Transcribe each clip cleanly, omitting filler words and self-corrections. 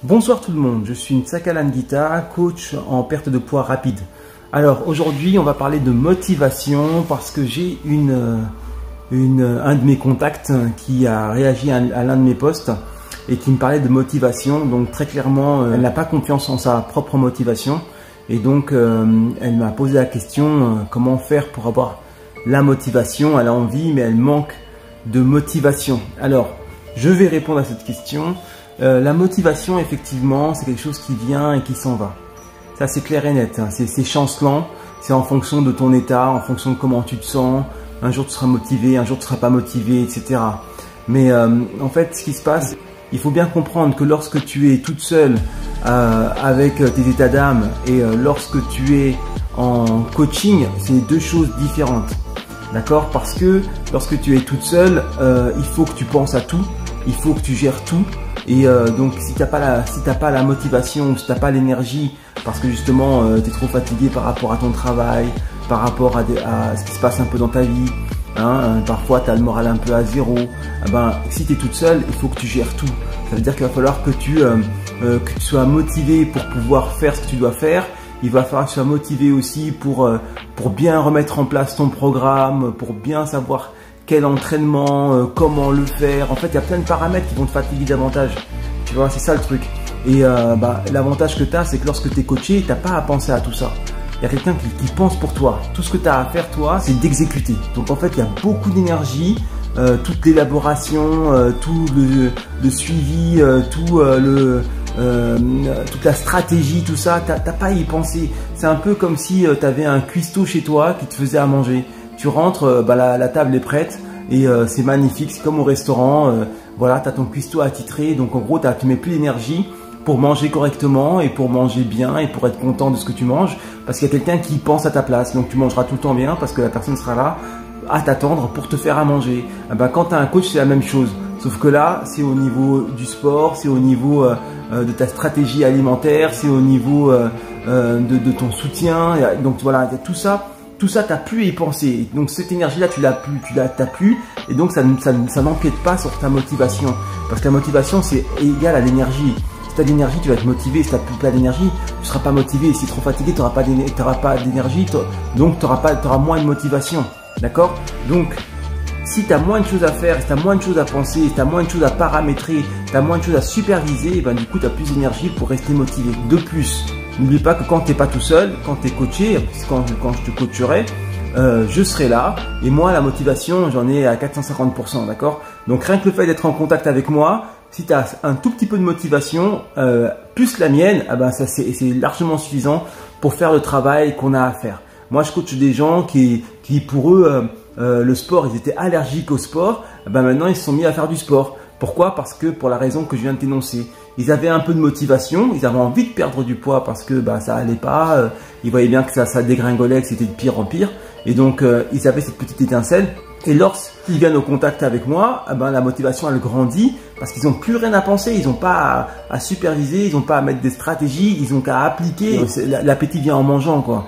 Bonsoir tout le monde, je suis Nsakalan Gita, coach en perte de poids rapide. Alors aujourd'hui on va parler de motivation parce que j'ai un de mes contacts qui a réagi à l'un de mes posts et qui me parlait de motivation. Donc très clairement elle n'a pas confiance en sa propre motivation et donc elle m'a posé la question comment faire pour avoir la motivation. Elle a envie mais elle manque de motivation. Alors je vais répondre à cette question. La motivation, effectivement, c'est quelque chose qui vient et qui s'en va. Ça, c'est clair et net. Hein. C'est chancelant. C'est en fonction de ton état, en fonction de comment tu te sens. Un jour, tu seras motivé, un jour, tu ne seras pas motivé, etc. Mais en fait, ce qui se passe, il faut bien comprendre que lorsque tu es toute seule avec tes états d'âme et lorsque tu es en coaching, c'est deux choses différentes. D'accord? Parce que lorsque tu es toute seule, il faut que tu penses à tout. Il faut que tu gères tout. Et donc si tu n'as pas la motivation, si tu n'as pas l'énergie, parce que justement tu es trop fatigué par rapport à ton travail, par rapport à ce qui se passe un peu dans ta vie, hein, parfois tu as le moral un peu à zéro, si tu es toute seule, il faut que tu gères tout. Ça veut dire qu'il va falloir que tu sois motivé pour pouvoir faire ce que tu dois faire. Il va falloir que tu sois motivé aussi pour bien remettre en place ton programme, pour bien savoir quel entraînement, comment le faire. En fait, il y a plein de paramètres qui vont te fatiguer davantage. Tu vois, c'est ça le truc. Et l'avantage que tu as, c'est que lorsque tu es coaché, tu n'as pas à penser à tout ça. Il y a quelqu'un qui pense pour toi. Tout ce que tu as à faire, toi, c'est d'exécuter. Donc, en fait, il y a beaucoup d'énergie, toute l'élaboration, tout le suivi, toute la stratégie, tout ça, tu n'as pas à y penser. C'est un peu comme si tu avais un cuistot chez toi qui te faisait à manger. Tu rentres, la table est prête et c'est magnifique, c'est comme au restaurant, voilà, tu as ton cuistot attitré, donc en gros tu mets plus d'énergie pour manger correctement et pour manger bien et pour être content de ce que tu manges parce qu'il y a quelqu'un qui pense à ta place, donc tu mangeras tout le temps bien parce que la personne sera là à t'attendre pour te faire à manger. Quand tu as un coach, c'est la même chose, sauf que là c'est au niveau du sport, c'est au niveau de ta stratégie alimentaire, c'est au niveau de ton soutien, donc voilà, il y a tout ça. Tout ça, tu n'as plus à y penser. Donc cette énergie-là, tu l'as plus. Et donc ça n'empiète pas sur ta motivation. Parce que la motivation, c'est égal à l'énergie. Si tu as de l'énergie, tu vas être motivé. Si tu n'as plus plein d'énergie, tu ne seras pas motivé. Si tu es trop fatigué, tu n'auras pas d'énergie. Donc tu auras moins de motivation. D'accord? Donc si tu as moins de choses à faire, si tu as moins de choses à penser, si tu as moins de choses à paramétrer, tu as moins de choses à superviser, du coup tu as plus d'énergie pour rester motivé. De plus, n'oublie pas que quand tu n'es pas tout seul, quand tu es coaché, quand je te coacherai, je serai là. Et moi, la motivation, j'en ai à 450%, d'accord? Donc rien que le fait d'être en contact avec moi, si tu as un tout petit peu de motivation, plus la mienne, ça c'est largement suffisant pour faire le travail qu'on a à faire. Moi, je coach des gens qui pour eux, le sport, ils étaient allergiques au sport. Maintenant, ils se sont mis à faire du sport. Pourquoi? Parce que pour la raison que je viens de t'énoncer. Ils avaient un peu de motivation, ils avaient envie de perdre du poids parce que ça allait pas. Ils voyaient bien que ça dégringolait, que c'était de pire en pire. Et donc, ils avaient cette petite étincelle. Et lorsqu'ils viennent au contact avec moi, la motivation, elle grandit parce qu'ils n'ont plus rien à penser. Ils n'ont pas à superviser, ils n'ont pas à mettre des stratégies, ils n'ont qu'à appliquer. L'appétit vient en mangeant, quoi.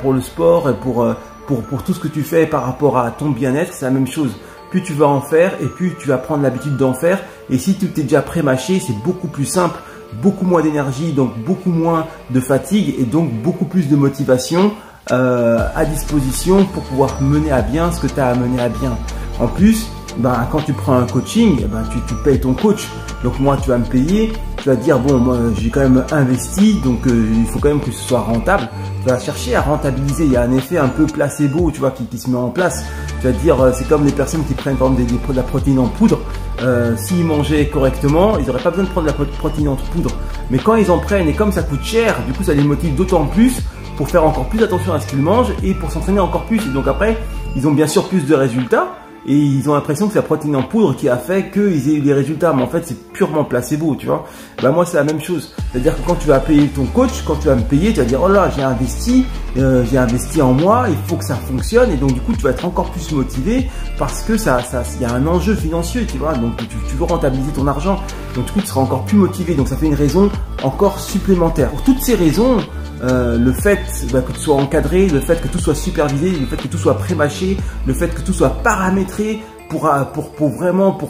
Pour le sport et pour tout ce que tu fais par rapport à ton bien-être, c'est la même chose. Plus tu vas en faire et plus tu vas prendre l'habitude d'en faire. Et si tu t'es déjà pré-mâché, c'est beaucoup plus simple, beaucoup moins d'énergie, donc beaucoup moins de fatigue et donc beaucoup plus de motivation à disposition pour pouvoir mener à bien ce que tu as à mener à bien. En plus, quand tu prends un coaching, tu payes ton coach. Donc moi, tu vas me payer, tu vas te dire, bon, moi j'ai quand même investi, donc il faut quand même que ce soit rentable. Tu vas chercher à rentabiliser. Il y a un effet un peu placebo, tu vois, qui se met en place. Tu vas te dire, c'est comme les personnes qui prennent par exemple de la protéine en poudre. S'ils mangeaient correctement, ils n'auraient pas besoin de prendre de la protéine en poudre. Mais quand ils en prennent et comme ça coûte cher, du coup ça les motive d'autant plus pour faire encore plus attention à ce qu'ils mangent et pour s'entraîner encore plus. Et donc après, ils ont bien sûr plus de résultats. Et ils ont l'impression que c'est la protéine en poudre qui a fait qu'ils aient eu des résultats. Mais en fait, c'est purement placebo, tu vois. Moi, c'est la même chose. C'est-à-dire que quand tu vas payer ton coach, quand tu vas me payer, tu vas dire, oh là, j'ai investi en moi, il faut que ça fonctionne. Et donc, du coup, tu vas être encore plus motivé parce que il y a un enjeu financier, tu vois. Donc, tu veux rentabiliser ton argent. Donc, du coup, tu seras encore plus motivé. Donc, ça fait une raison encore supplémentaire. Pour toutes ces raisons, le fait que tu sois encadré, le fait que tout soit supervisé, le fait que tout soit pré-mâché, le fait que tout soit paramétré pour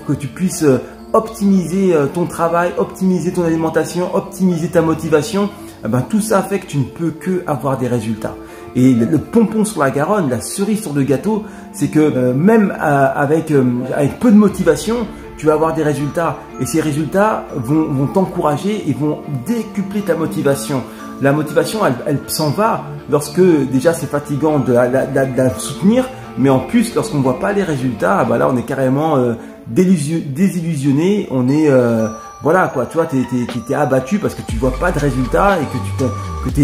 que tu puisses optimiser ton travail, optimiser ton alimentation, optimiser ta motivation, eh ben, tout ça fait que tu ne peux que avoir des résultats. Et le pompon sur la Garonne, la cerise sur le gâteau, c'est que même avec peu de motivation, tu vas avoir des résultats. Et ces résultats vont t'encourager et vont décupler ta motivation. La motivation, elle s'en va lorsque déjà c'est fatigant de la soutenir, mais en plus lorsqu'on ne voit pas les résultats, bah là on est carrément désillusionné, on est voilà quoi, tu vois, t'es abattu parce que tu vois pas de résultats et que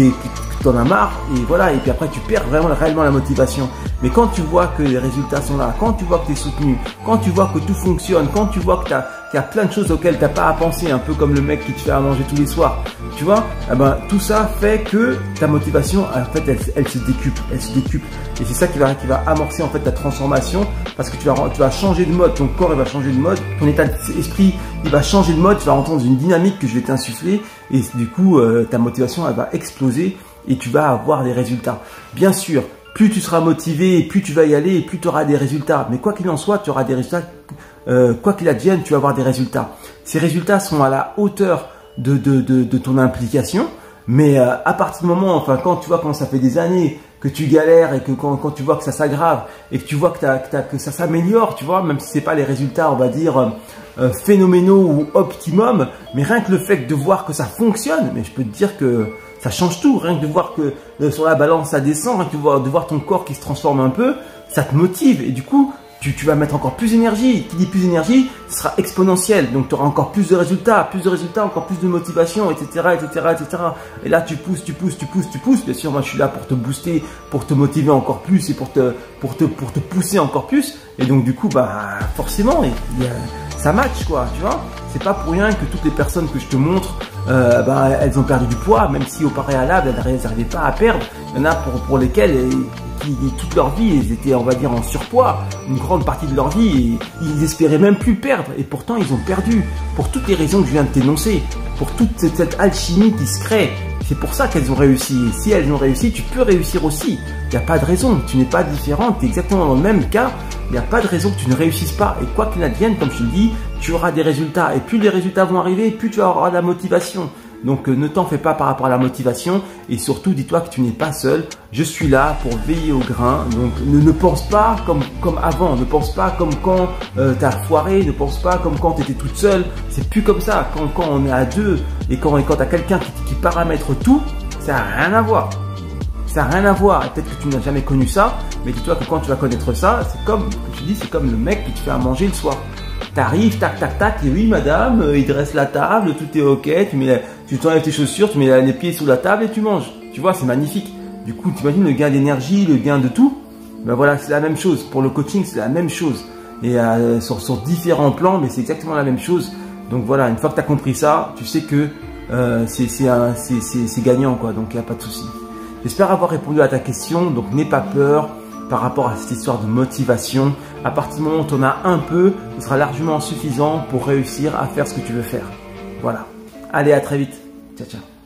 t'en as marre et voilà, et puis après tu perds réellement la motivation. Mais quand tu vois que les résultats sont là, quand tu vois que tu es soutenu, quand tu vois que tout fonctionne, quand tu vois qu'il y a plein de choses auxquelles t'as pas à penser, un peu comme le mec qui te fait à manger tous les soirs, tu vois, eh ben, tout ça fait que ta motivation, en fait, elle se décuple, et c'est ça qui va amorcer en fait ta transformation, parce que tu vas changer de mode, ton corps il va changer de mode, ton état d'esprit il va changer de mode, tu vas rentrer dans une dynamique que je vais t'insuffler, et du coup ta motivation elle va exploser et tu vas avoir des résultats. Bien sûr, plus tu seras motivé, plus tu vas y aller, et plus tu auras des résultats. Mais quoi qu'il en soit, tu auras des résultats. Quoi qu'il advienne, tu vas avoir des résultats. Ces résultats sont à la hauteur de ton implication. Mais à partir du moment, enfin, quand tu vois quand ça fait des années que tu galères et que quand tu vois que ça s'aggrave et que tu vois que ça s'améliore, tu vois, même si c'est pas les résultats, on va dire phénoménaux ou optimum, mais rien que le fait de voir que ça fonctionne, mais je peux te dire que ça change tout. Rien que de voir que sur la balance ça descend, rien que de voir ton corps qui se transforme un peu, ça te motive et du coup tu vas mettre encore plus d'énergie. Qui dit plus d'énergie, ce sera exponentiel. Donc tu auras encore plus de résultats, encore plus de motivation, etc., etc., etc. Et là tu pousses. Bien sûr, moi je suis là pour te booster, pour te motiver encore plus et pour te pousser encore plus. Et donc du coup, bah forcément, ça match quoi, tu vois. C'est pas pour rien que toutes les personnes que je te montre, elles ont perdu du poids, même si au préalable elles n'arrivaient pas à perdre. Il y en a pour lesquelles toute leur vie, ils étaient, on va dire, en surpoids, une grande partie de leur vie, et ils espéraient même plus perdre, et pourtant ils ont perdu, pour toutes les raisons que je viens de t'énoncer, pour toute cette alchimie qui se crée. C'est pour ça qu'elles ont réussi, et si elles ont réussi, tu peux réussir aussi. Il n'y a pas de raison, tu n'es pas différent, tu es exactement dans le même cas, il n'y a pas de raison que tu ne réussisses pas, et quoi qu'il advienne, comme je te le dis, tu auras des résultats, et plus les résultats vont arriver, plus tu auras de la motivation. Donc ne t'en fais pas par rapport à la motivation, et surtout dis-toi que tu n'es pas seul. Je suis là pour veiller au grain. Donc ne pense pas comme avant, ne pense pas comme quand tu as foiré, ne pense pas comme quand tu étais toute seule. C'est plus comme ça. Quand on est à deux et quand tu as quelqu'un qui paramètre tout, ça n'a rien à voir. Ça n'a rien à voir. Et peut-être que tu n'as jamais connu ça, mais dis-toi que quand tu vas connaître ça, c'est comme je dis, c'est comme le mec qui te fait à manger le soir. T'arrives, tac, et oui madame, il dresse la table, tout est ok, tu t'enlèves tes chaussures, tu mets les pieds sous la table et tu manges. Tu vois, c'est magnifique. Du coup, tu imagines le gain d'énergie, le gain de tout. Ben voilà, c'est la même chose. Pour le coaching, c'est la même chose. Et sur différents plans, mais c'est exactement la même chose. Donc voilà, une fois que tu as compris ça, tu sais que c'est gagnant, quoi. Donc il n'y a pas de souci. J'espère avoir répondu à ta question. Donc n'aie pas peur par rapport à cette histoire de motivation. À partir du moment où tu en as un peu, ce sera largement suffisant pour réussir à faire ce que tu veux faire. Voilà. Allez, à très vite. Ciao, ciao.